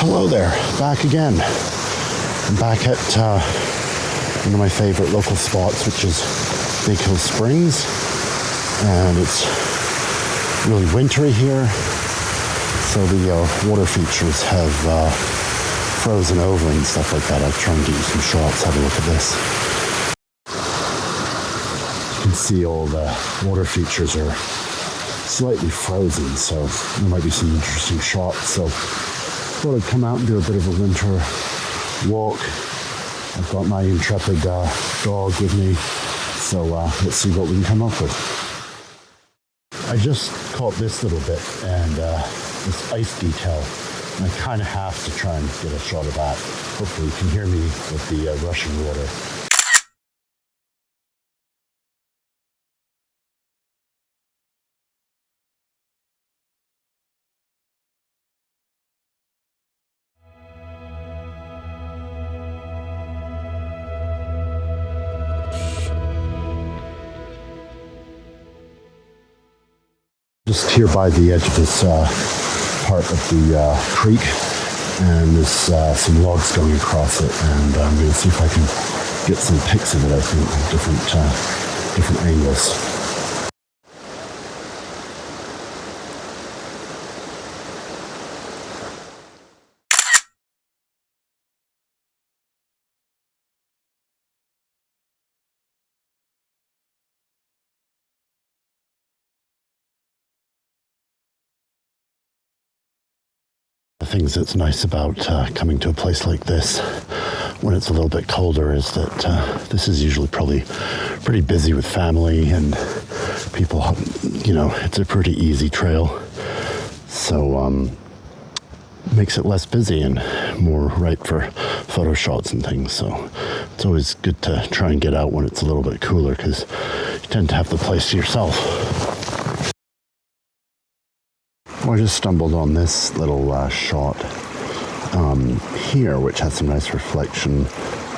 Hello there, back again. I'm back at one of my favorite local spots, which is Big Hill Springs, and it's really wintry here, so the water features have frozen over and stuff like that. I'll try and get you some shots. Have a look at this. You can see all the water features are slightly frozen, so there might be some interesting shots. So thought I'd come out and do a bit of a winter walk. I've got my intrepid dog with me, so let's see what we can come up with. I just caught this little bit and this ice detail, and I kind of have to try and get a shot of that. Hopefully you can hear me with the rushing water. Just here by the edge of this part of the creek, and there's some logs going across it, and I'm going to see if I can get some pics of it, I think, from different angles. The things that's nice about coming to a place like this when it's a little bit colder is that this is usually probably pretty busy with family and people, you know, it's a pretty easy trail. So makes it less busy and more ripe for photo shots and things. So it's always good to try and get out when it's a little bit cooler, because you tend to have the place to yourself. I just stumbled on this little shot here, which has some nice reflection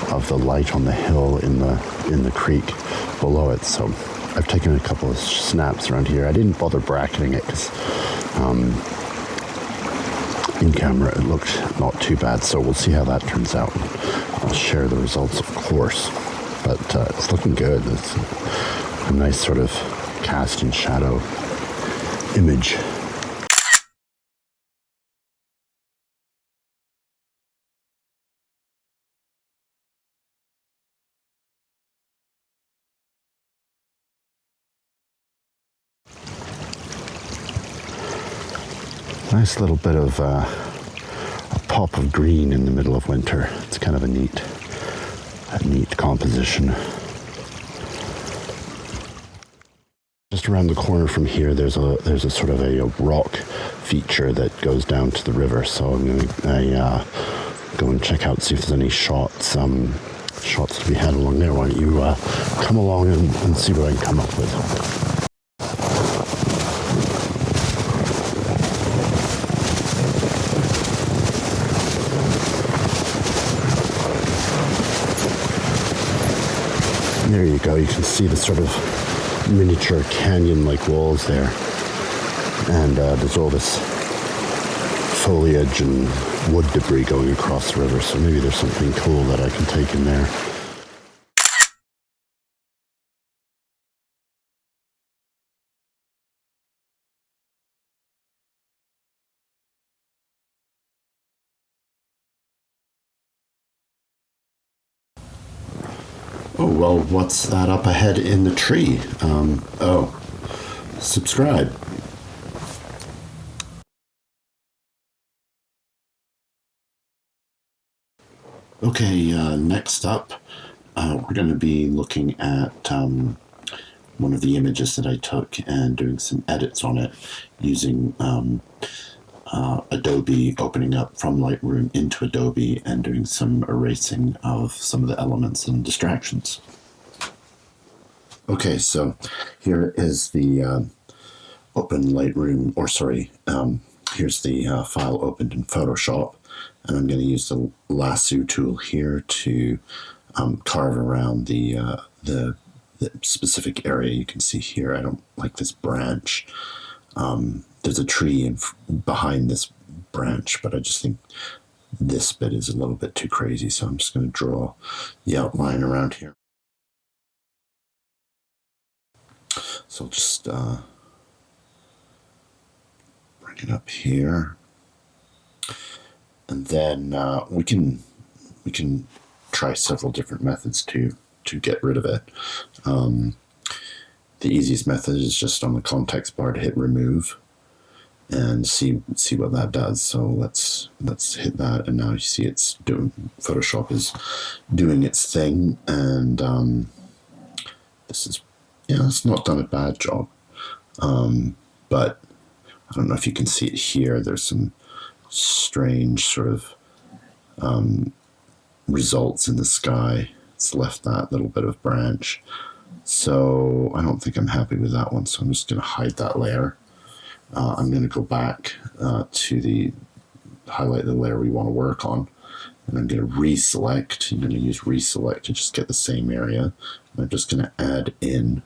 of the light on the hill in the creek below it. So I've taken a couple of snaps around here. I didn't bother bracketing it because in camera it looked not too bad. So we'll see how that turns out. I'll share the results, of course. But it's looking good. It's a nice sort of cast and shadow image. Nice little bit of a pop of green in the middle of winter. It's kind of a neat composition. Just around the corner from here, there's a sort of a rock feature that goes down to the river. So I'm going to go and check out, see if there's any shots to be had along there. Why don't you come along and see what I can come up with. There you go, you can see the sort of miniature canyon-like walls there. And there's all this foliage and wood debris going across the river, so maybe there's something cool that I can take in there. Oh, well, what's that up ahead in the tree? Subscribe. Okay, next up, we're going to be looking at one of the images that I took and doing some edits on it using Adobe, opening up from Lightroom into Adobe and doing some erasing of some of the elements and distractions. Okay, so here is the open Lightroom, here's the file opened in Photoshop, and I'm going to use the lasso tool here to carve around the specific area. You can see here, I don't like this branch. There's a tree behind this branch, but I just think this bit is a little bit too crazy, so I'm just going to draw the outline around here. So I'll just bring it up here, and then we can try several different methods to get rid of it. The easiest method is just on the context bar to hit remove and see what that does. So let's hit that, and now you see Photoshop is doing its thing, and this is, it's not done a bad job, but I don't know if you can see it here. There's some strange sort of results in the sky. It's left that little bit of branch. So I don't think I'm happy with that one. So I'm just going to hide that layer. I'm going to go back to highlight the layer we want to work on. And I'm going to reselect. I'm going to use reselect to just get the same area. And I'm just going to add in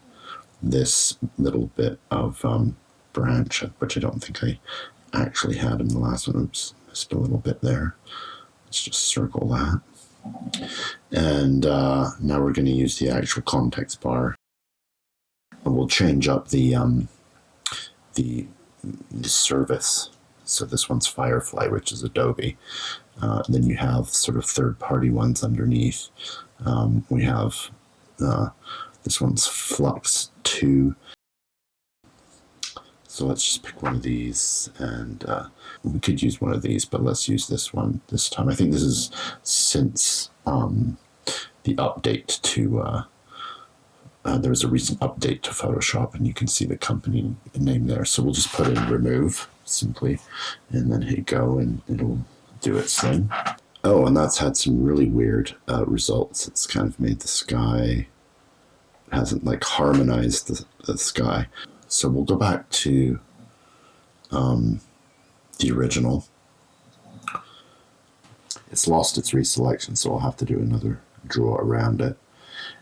this little bit of branch, which I don't think I actually had in the last one. Oops, missed a little bit there. Let's just circle that. And now we're going to use the actual context bar, and we'll change up the service. So this one's Firefly, which is Adobe. Then you have sort of third-party ones underneath. We have this one's Flux 2. So let's just pick one of these, and we could use one of these, but let's use this one this time. I think this is since the update to, there was a recent update to Photoshop, and you can see the company name there. So we'll just put in remove simply, and then hit go, and it'll do its thing. Oh, and that's had some really weird results. It's kind of made the sky, it hasn't like harmonized the sky. So we'll go back to the original. It's lost its reselection, so I'll have to do another draw around it.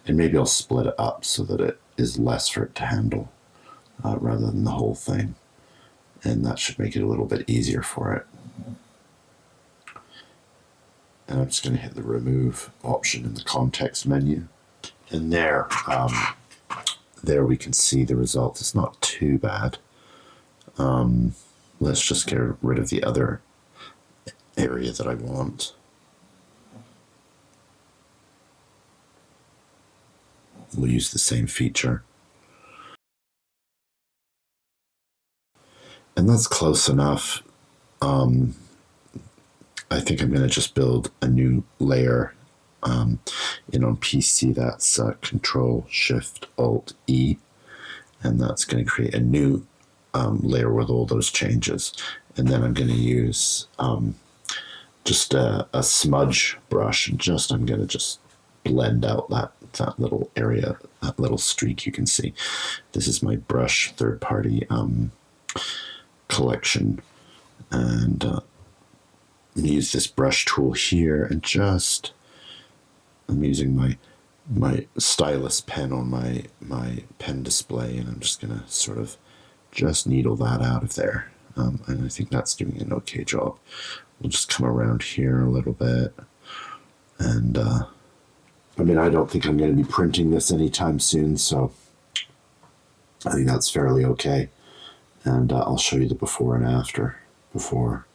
And maybe I'll split it up so that it is less for it to handle rather than the whole thing. And that should make it a little bit easier for it. And I'm just going to hit the remove option in the context menu. And there we can see the result. It's not too bad. Let's just get rid of the other area that I want. We'll use the same feature. And that's close enough. I think I'm going to just build a new layer. On PC, that's Control-Shift-Alt-E, and that's going to create a new layer with all those changes. And then I'm going to use just a smudge brush, and I'm going to just blend out that little area, that little streak you can see. This is my brush third-party collection, and I'm going to use this brush tool here, and I'm using my Stylus pen on my pen display, and I'm just going to sort of just needle that out of there. And I think that's doing an okay job. We'll just come around here a little bit. And I mean, I don't think I'm going to be printing this anytime soon, so I think that's fairly okay. And I'll show you the before and after. Before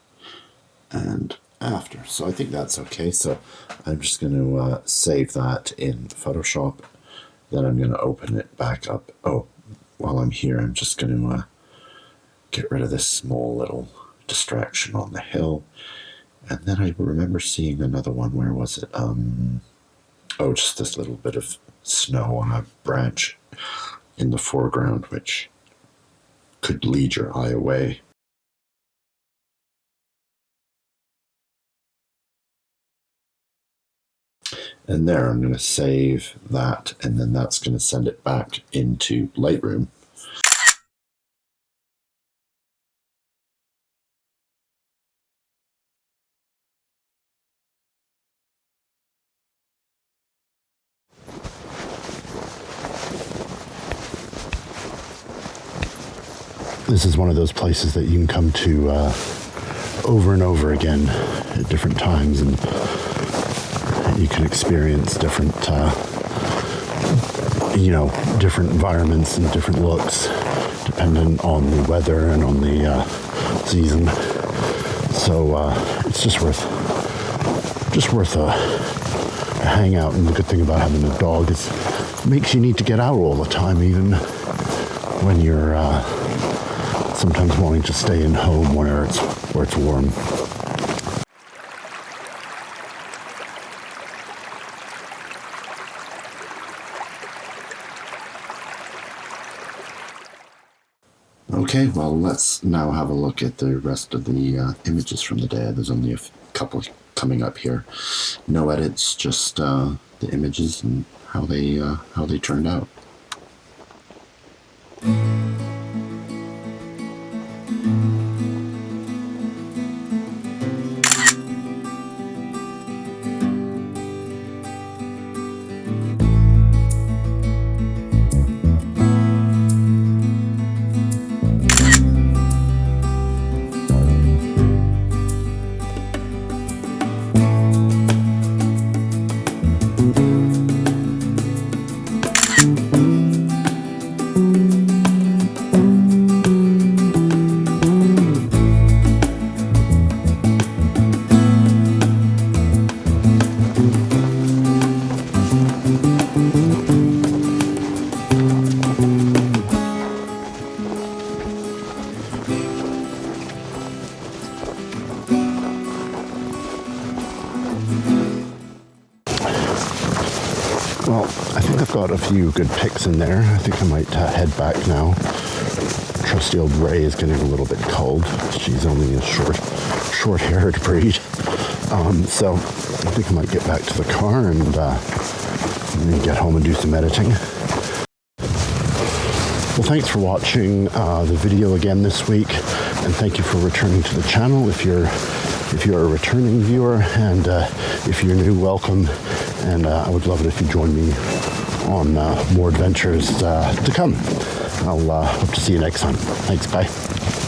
and after. So I think that's okay. So I'm just going to save that in Photoshop. Then I'm going to open it back up. Oh, while I'm here, I'm just going to get rid of this small little distraction on the hill. And then I remember seeing another one. Where was it? Oh, just this little bit of snow on a branch in the foreground, which could lead your eye away. And there, I'm going to save that, and then that's going to send it back into Lightroom. This is one of those places that you can come to over and over again at different times, and you can experience different, different environments and different looks dependent on the weather and on the season. So it's just worth a hangout. And the good thing about having a dog is it makes you need to get out all the time, even when you're sometimes wanting to stay in home where it's warm. Okay, well, let's now have a look at the rest of the images from the day. There's only a couple coming up here. No edits, just the images and how they turned out. Well, I think I've got a few good picks in there. I think I might head back now. Trusty old Ray is getting a little bit cold. She's only a short-haired breed. So I think I might get back to the car and get home and do some editing. Well, thanks for watching the video again this week, and thank you for returning to the channel. If you're a returning viewer, and if you're new, welcome. And I would love it if you join me on more adventures to come. I'll hope to see you next time. Thanks, bye.